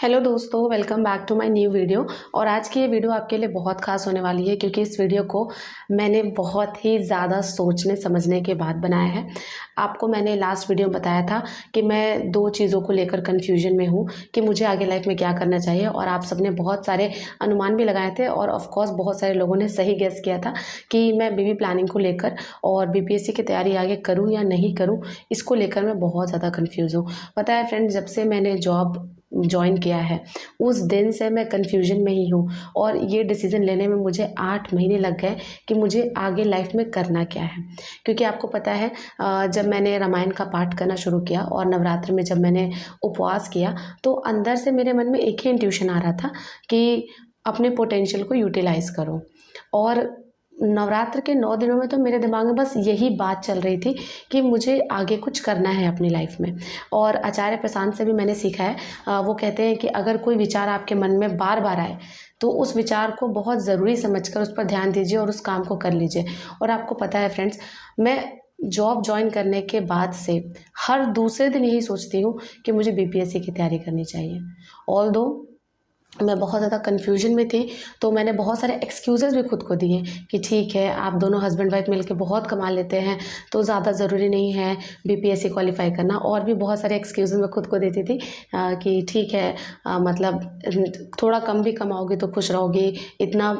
Hello दोस्तों, welcome back to my new video. और आज की ये वीडियो आपके लिए बहुत खास होने वाली है क्योंकि इस वीडियो को मैंने बहुत ही ज़्यादा सोचने समझने के बाद बनाया है। आपको मैंने लास्ट वीडियो में बताया था कि मैं दो चीज़ों को लेकर कन्फ्यूजन में हूँ कि मुझे आगे लाइफ में क्या करना चाहिए, और आप सबने बहुत सारे अनुमान भी लगाए थे और ऑफ कोर्स बहुत सारे लोगों ने सही गेस किया था कि मैं बेबी प्लानिंग को लेकर और बीपीएससी की तैयारी आगे करूँ या नहीं करूँ, इसको लेकर मैं बहुत ज़्यादा कन्फ्यूज़ हूँ। पता है फ्रेंड्स, जब से मैंने जॉब ज्वाइन किया है उस दिन से मैं कन्फ्यूजन में ही हूँ, और ये डिसीज़न लेने में मुझे 8 महीने लग गए कि मुझे आगे लाइफ में करना क्या है। क्योंकि आपको पता है, जब मैंने रामायण का पाठ करना शुरू किया और नवरात्र में जब मैंने उपवास किया तो अंदर से मेरे मन में एक ही इंट्यूशन आ रहा था कि अपने पोटेंशियल को यूटिलाइज़ करो। और नवरात्र के 9 दिनों में तो मेरे दिमाग में बस यही बात चल रही थी कि मुझे आगे कुछ करना है अपनी लाइफ में। और आचार्य प्रशांत से भी मैंने सीखा है, वो कहते हैं कि अगर कोई विचार आपके मन में बार बार आए तो उस विचार को बहुत ज़रूरी समझकर उस पर ध्यान दीजिए और उस काम को कर लीजिए। और आपको पता है फ्रेंड्स, मैं जॉब ज्वाइन करने के बाद से हर दूसरे दिन यही सोचती हूँ कि मुझे बीपीएससी की तैयारी करनी चाहिए। ऑल्दो मैं बहुत ज़्यादा कन्फ्यूजन में थी, तो मैंने बहुत सारे एक्सक्यूज़ेस भी खुद को दिए कि ठीक है, आप दोनों हस्बैंड वाइफ मिलके बहुत कमा लेते हैं तो ज़्यादा ज़रूरी नहीं है बीपीएससी क्वालिफाई करना। और भी बहुत सारे एक्सक्यूज़ेस मैं खुद को देती थी कि ठीक है, मतलब थोड़ा कम भी कमाओगे तो खुश रहोगे, इतना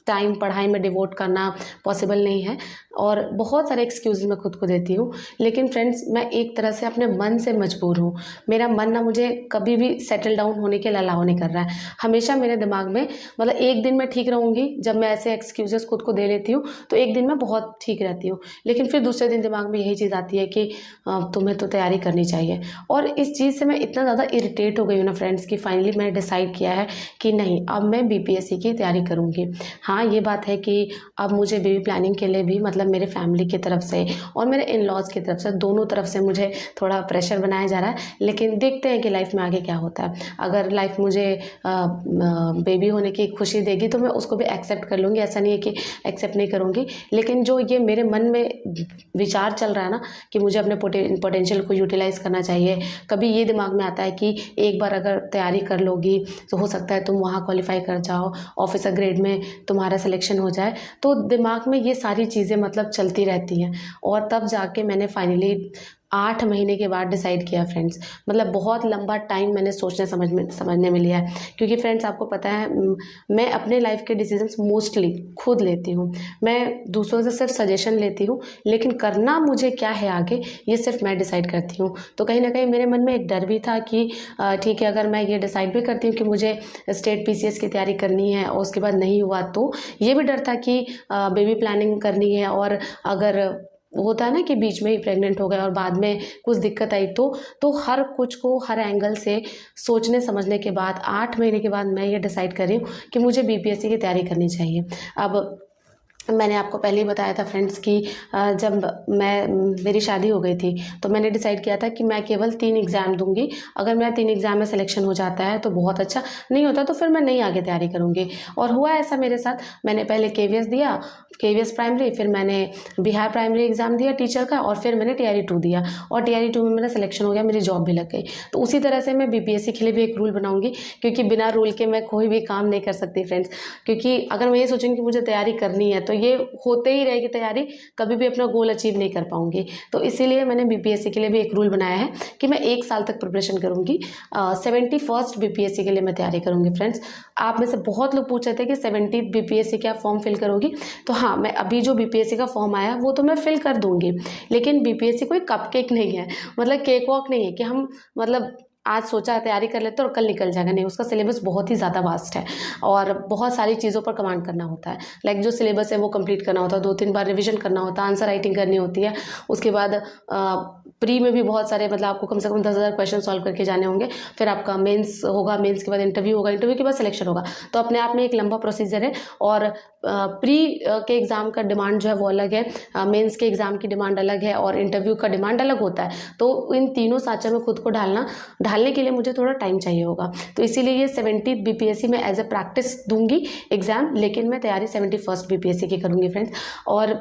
टाइम पढ़ाई में डिवोट करना पॉसिबल नहीं है। और बहुत सारे एक्सक्यूज़ मैं खुद को देती हूँ। लेकिन फ्रेंड्स, मैं एक तरह से अपने मन से मजबूर हूँ। मेरा मन ना मुझे कभी भी सेटल डाउन होने के लिए अलाउ नहीं कर रहा है। हमेशा मेरे दिमाग में, मतलब एक दिन मैं ठीक रहूँगी, जब मैं ऐसे एक्सक्यूजेस खुद को दे लेती हूँ तो एक दिन मैं बहुत ठीक रहती हूँ, लेकिन फिर दूसरे दिन दिमाग में यही चीज़ आती है कि तुम्हें तो तैयारी करनी चाहिए। और इस चीज़ से मैं इतना ज़्यादा इरिटेट हो गई हूँ ना फ्रेंड्स कि फाइनली मैंने डिसाइड किया है कि नहीं, अब मैं बीपीएससी की तैयारी करूँगी। हाँ, ये बात है कि अब मुझे बेबी प्लानिंग के लिए भी, मतलब मेरे फैमिली की तरफ से और मेरे इन लॉज की तरफ से, दोनों तरफ से मुझे थोड़ा प्रेशर बनाया जा रहा है। लेकिन देखते हैं कि लाइफ में आगे क्या होता है। अगर लाइफ मुझे बेबी होने की खुशी देगी तो मैं उसको भी एक्सेप्ट कर लूँगी, ऐसा नहीं है कि एक्सेप्ट नहीं करूँगी। लेकिन जो ये मेरे मन में विचार चल रहा है ना कि मुझे अपने पोटेंशियल को यूटिलाइज़ करना चाहिए, कभी ये दिमाग में आता है कि एक बार अगर तैयारी कर लोगी तो हो सकता है तुम वहाँ क्वालिफाई कर जाओ, ऑफिसर ग्रेड में तुम्हारा सिलेक्शन हो जाए। तो दिमाग में ये सारी चीज़ें मतलब चलती रहती हैं। और तब जाके मैंने फाइनली 8 महीने के बाद डिसाइड किया फ्रेंड्स। मतलब बहुत लंबा टाइम मैंने सोचने समझने में लिया है। क्योंकि फ्रेंड्स, आपको पता है, मैं अपने लाइफ के डिसीजंस मोस्टली खुद लेती हूँ। मैं दूसरों से सिर्फ सजेशन लेती हूँ, लेकिन करना मुझे क्या है आगे, ये सिर्फ मैं डिसाइड करती हूँ। तो कहीं ना कहीं मेरे मन में एक डर भी था कि ठीक है, अगर मैं ये डिसाइड भी करती हूँ कि मुझे स्टेट पीसीएस की तैयारी करनी है और उसके बाद नहीं हुआ तो ये भी डर था कि बेबी प्लानिंग करनी है, और अगर होता है ना कि बीच में ही प्रेग्नेंट हो गए और बाद में कुछ दिक्कत आई तो हर कुछ को हर एंगल से सोचने समझने के बाद 8 महीने के बाद मैं ये डिसाइड कर रही हूँ कि मुझे बीपीएससी की तैयारी करनी चाहिए। अब मैंने आपको पहले ही बताया था फ्रेंड्स कि जब मेरी शादी हो गई थी तो मैंने डिसाइड किया था कि मैं केवल 3 एग्ज़ाम दूंगी। अगर मेरा 3 एग्ज़ाम में सिलेक्शन हो जाता है तो बहुत अच्छा, नहीं होता तो फिर मैं नहीं आगे तैयारी करूंगी। और हुआ ऐसा मेरे साथ। मैंने पहले केवीएस दिया, केवीएस प्राइमरी, फिर मैंने बिहार प्राइमरी एग्ज़ाम दिया टीचर का, और फिर मैंने टीआरई 2 दिया, और टीआरई 2 में मेरा सिलेक्शन हो गया, मेरी जॉब भी लग गई। तो उसी तरह से मैं बीपीएससी के लिए भी एक रूल बनाऊंगी, क्योंकि बिना रूल के मैं कोई भी काम नहीं कर सकती फ्रेंड्स। क्योंकि अगर मैं ये सोचूंगी कि मुझे तैयारी करनी है तो ये होते ही रहेगी तैयारी, कभी भी अपना गोल अचीव नहीं कर पाऊंगी। तो इसीलिए मैंने बीपीएससी के लिए भी एक रूल बनाया है कि मैं 1 साल तक प्रिपरेशन करूंगी। 71st बीपीएससी के लिए मैं तैयारी करूंगी फ्रेंड्स। आप में से बहुत लोग पूछ रहे थे कि 70th बीपीएससी क्या फॉर्म फिल करोगी, तो हाँ, मैं अभी जो बीपीएससी का फॉर्म आया वो तो मैं फिल कर दूंगी। लेकिन बीपीएससी कोई कपकेक नहीं है, मतलब केक वॉक नहीं है कि हम मतलब आज सोचा तैयारी कर लेते हैं और कल निकल जाएगा। नहीं, उसका सिलेबस बहुत ही ज़्यादा वास्ट है और बहुत सारी चीज़ों पर कमांड करना होता है। लाइक जो सिलेबस है वो कंप्लीट करना होता है, 2-3 बार रिवीजन करना होता है, आंसर राइटिंग करनी होती है। उसके बाद प्री में भी बहुत सारे, मतलब आपको कम से कम 10,000 क्वेश्चन सॉल्व करके जाने होंगे। फिर आपका मेंस होगा, मेंस के बाद इंटरव्यू होगा, इंटरव्यू के बाद सिलेक्शन होगा। तो अपने आप में एक लंबा प्रोसीजर है। और प्री के एग्ज़ाम का डिमांड जो है वो अलग है, मेंस के एग्ज़ाम की डिमांड अलग है, और इंटरव्यू का डिमांड अलग होता है। तो इन तीनों सांचों में खुद को ढालने के लिए मुझे थोड़ा टाइम चाहिए होगा। तो इसीलिए ये 70th बीपीएससी में एज ए प्रैक्टिस दूंगी एग्जाम, लेकिन मैं तैयारी 71st बीपीएससी की करूंगी फ्रेंड्स। और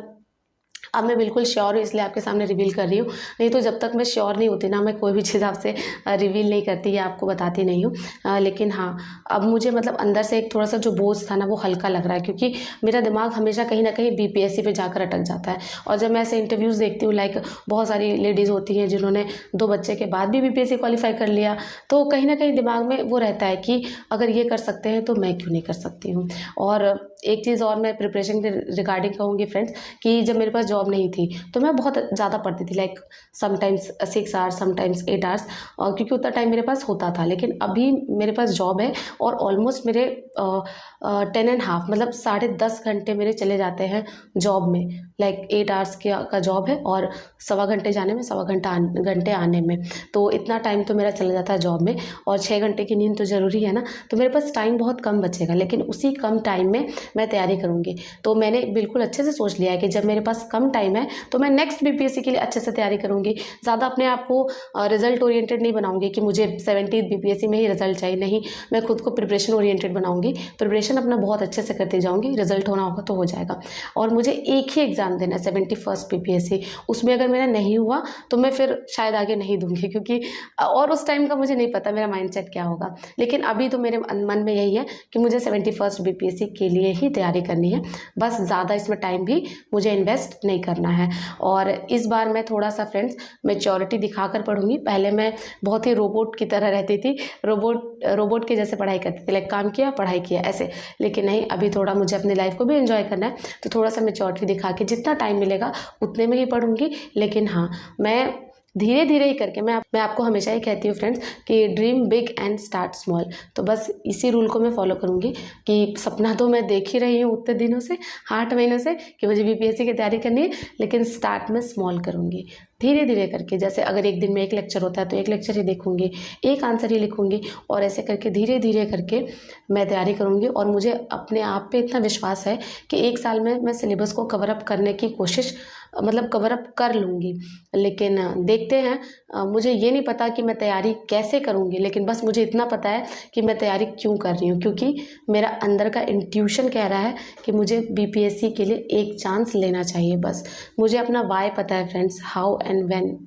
अब मैं बिल्कुल श्योर हूँ, इसलिए आपके सामने रिवील कर रही हूँ। नहीं तो जब तक मैं श्योर नहीं होती ना, मैं कोई भी चीज़ आपसे रिवील नहीं करती या आपको बताती नहीं हूँ। लेकिन हाँ, अब मुझे मतलब अंदर से एक थोड़ा सा जो बोझ था ना वो हल्का लग रहा है, क्योंकि मेरा दिमाग हमेशा कहीं ना कहीं बीपीएससी पे जाकर अटक जाता है। और जब मैं ऐसे इंटरव्यूज़ देखती हूँ, लाइक बहुत सारी लेडीज़ होती हैं जिन्होंने 2 बच्चे के बाद भी बीपीएससी क्वालिफाई कर लिया, तो कहीं ना कहीं दिमाग में वो रहता है कि अगर ये कर सकते हैं तो मैं क्यों नहीं कर सकती हूँ। और एक चीज़ और मैं प्रिपरेशन के रिगार्डिंग कहूँगी फ्रेंड्स, कि जब मेरे पास जॉब नहीं थी तो मैं बहुत ज़्यादा पढ़ती थी, like sometimes 6 hours, sometimes 8 hours, क्योंकि उतना टाइम मेरे पास होता था। लेकिन अभी मेरे पास जॉब है और ऑलमोस्ट मेरे 10.5 मतलब 10.5 घंटे मेरे चले जाते हैं जॉब में। लाइक 8 आवर्स का जॉब है और 1.25 घंटे जाने में, 1.25 घंटे आने में, तो इतना टाइम तो मेरा चला जाता है जॉब में। और 6 घंटे की नींद तो ज़रूरी है ना, तो मेरे पास टाइम बहुत कम बचेगा, लेकिन उसी कम टाइम में मैं तैयारी करूँगी। तो मैंने बिल्कुल अच्छे से सोच लिया है कि जब मेरे पास कम टाइम है तो मैं नेक्स्ट बीपीएससी के लिए अच्छे से तैयारी करूँगी। ज़्यादा अपने आप को रिजल्ट ओरिएंटेड नहीं बनाऊँगी कि मुझे 70th बीपीएससी में ही रिजल्ट चाहिए, नहीं, मैं खुद को प्रिपरेशन ओरिएंटेड बनाऊँगी। प्रिपरेशन अपना बहुत अच्छे से करती जाऊँगी, रिजल्ट होना होगा तो हो जाएगा। और मुझे एक ही एग्ज़ाम देना है, 71st बीपीएससी। उसमें अगर मेरा नहीं हुआ तो मैं फिर शायद आगे नहीं दूँगी, क्योंकि और उस टाइम का मुझे नहीं पता मेरा माइंडसेट क्या होगा। लेकिन अभी तो मेरे मन में यही है कि मुझे 71st बीपीएससी के लिए ही तैयारी करनी है, बस ज़्यादा इसमें टाइम भी मुझे इन्वेस्ट नहीं करना है। और इस बार मैं थोड़ा सा फ्रेंड्स मैच्योरिटी दिखाकर पढ़ूंगी। पहले मैं बहुत ही रोबोट की तरह रहती थी, रोबोट के जैसे पढ़ाई करती थी, लाइक काम किया पढ़ाई किया ऐसे। लेकिन नहीं, अभी थोड़ा मुझे अपनी लाइफ को भी एंजॉय करना है, तो थोड़ा सा मैच्योरिटी दिखा के जितना टाइम मिलेगा उतने में ही पढ़ूंगी। लेकिन हाँ, मैं धीरे धीरे ही करके, मैं आपको हमेशा ही कहती हूँ फ्रेंड्स कि dream big and start small. तो बस इसी रूल को मैं फॉलो करूँगी कि सपना तो मैं देख ही रही हूँ उतने दिनों से, 8 महीनों से, कि मुझे बीपीएससी की तैयारी करनी है, लेकिन स्टार्ट में स्मॉल करूँगी, धीरे धीरे करके। जैसे अगर एक दिन में 1 लेक्चर होता है तो 1 लेक्चर ही देखूँगी, 1 आंसर ही लिखूँगी, और ऐसे करके धीरे धीरे करके मैं तैयारी करूँगी। और मुझे अपने आप पे इतना विश्वास है कि 1 साल में मैं सिलेबस को कवर अप करने की कोशिश, मतलब कवर अप कर लूँगी। लेकिन देखते हैं, मुझे ये नहीं पता कि मैं तैयारी कैसे करूँगी, लेकिन बस मुझे इतना पता है कि मैं तैयारी क्यों कर रही हूँ, क्योंकि मेरा अंदर का इंट्यूशन कह रहा है कि मुझे बीपीएससी के लिए एक चांस लेना चाहिए। बस मुझे अपना वाई पता है फ्रेंड्स, हाउ एंड व्हेन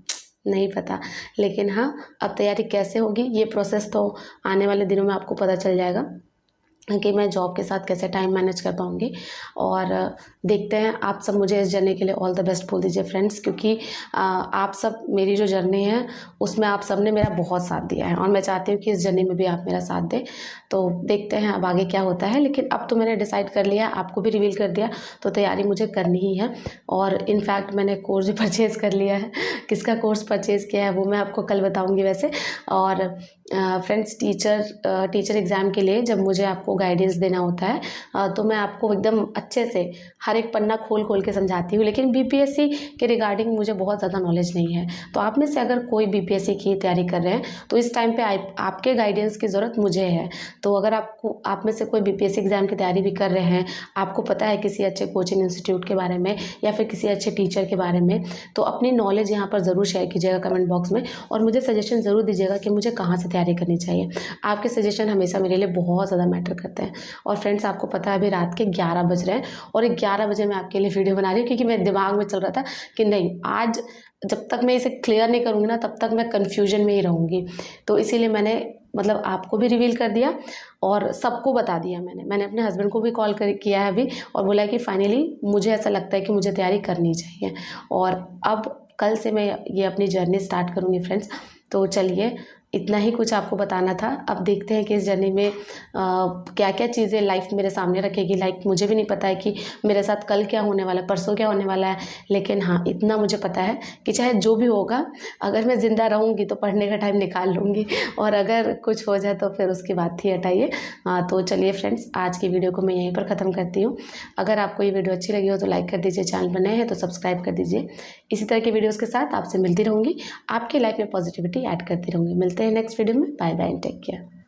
नहीं पता। लेकिन हाँ, अब तैयारी कैसे होगी ये प्रोसेस तो आने वाले दिनों में आपको पता चल जाएगा कि मैं जॉब के साथ कैसे टाइम मैनेज कर पाऊँगी। और देखते हैं, आप सब मुझे इस जर्नी के लिए ऑल द बेस्ट बोल दीजिए फ्रेंड्स, क्योंकि आप सब, मेरी जो जर्नी है उसमें आप सब ने मेरा बहुत साथ दिया है, और मैं चाहती हूँ कि इस जर्नी में भी आप मेरा साथ दें। तो देखते हैं अब आगे क्या होता है, लेकिन अब तो मैंने डिसाइड कर लिया, आपको भी रिवील कर दिया, तो तैयारी मुझे करनी ही है। और इनफैक्ट मैंने कोर्स भी परचेज़ कर लिया है। किसका कोर्स परचेज़ किया है वो मैं आपको कल बताऊँगी वैसे। और फ्रेंड्स, टीचर एग्ज़ाम के लिए जब मुझे आपको गाइडेंस देना होता है तो मैं आपको एकदम अच्छे से हर एक पन्ना खोल खोल के समझाती हूँ। लेकिन बीपीएससी के रिगार्डिंग मुझे बहुत ज़्यादा नॉलेज नहीं है, तो आप में से अगर कोई बीपीएससी की तैयारी कर रहे हैं तो इस टाइम पे आपके गाइडेंस की ज़रूरत मुझे है। तो अगर आप में से कोई बीपीएससी एग्ज़ाम की तैयारी भी कर रहे हैं, आपको पता है किसी अच्छे कोचिंग इंस्टीट्यूट के बारे में या फिर किसी अच्छे टीचर के बारे में, तो अपनी नॉलेज यहाँ पर ज़रूर शेयर कीजिएगा कमेंट बॉक्स में, और मुझे सजेशन ज़रूर दीजिएगा कि मुझे कहाँ से तैयारी करनी चाहिए। आपके सजेशन हमेशा मेरे लिए बहुत ज़्यादा मैटर करते हैं। और फ्रेंड्स, आपको पता है अभी रात के 11 बज रहे हैं, और 11 बजे मैं आपके लिए वीडियो बना रही हूँ, क्योंकि मेरे दिमाग में चल रहा था कि नहीं, आज जब तक मैं इसे क्लियर नहीं करूँगी ना तब तक मैं कन्फ्यूजन में ही रहूँगी। तो इसीलिए मैंने मतलब आपको भी रिवील कर दिया और सबको बता दिया। मैंने अपने हस्बैंड को भी कॉल किया है अभी, और बोला है कि फाइनली मुझे ऐसा लगता है कि मुझे तैयारी करनी चाहिए। और अब कल से मैं ये अपनी जर्नी स्टार्ट करूँगी फ्रेंड्स। तो चलिए, इतना ही कुछ आपको बताना था। अब देखते हैं कि इस जर्नी में क्या क्या चीज़ें लाइफ मेरे सामने रखेगी। लाइक मुझे भी नहीं पता है कि मेरे साथ कल क्या होने वाला है, परसों क्या होने वाला है, लेकिन हाँ, इतना मुझे पता है कि चाहे जो भी होगा, अगर मैं ज़िंदा रहूँगी तो पढ़ने का टाइम निकाल लूँगी, और अगर कुछ हो जाए तो फिर उसकी बात ही हटाइए। तो चलिए फ्रेंड्स, आज की वीडियो को मैं यहीं पर ख़त्म करती हूँ। अगर आपको ये वीडियो अच्छी लगी हो तो लाइक कर दीजिए, चैनल पर नए हैं तो सब्सक्राइब कर दीजिए। इसी तरह की वीडियोज़ के साथ आपसे मिलती रहूँगी, आपकी लाइफ में पॉजिटिविटी ऐड करती रहूँगी। मिलते हैं नेक्स्ट वीडियो में। Bye bye and take care.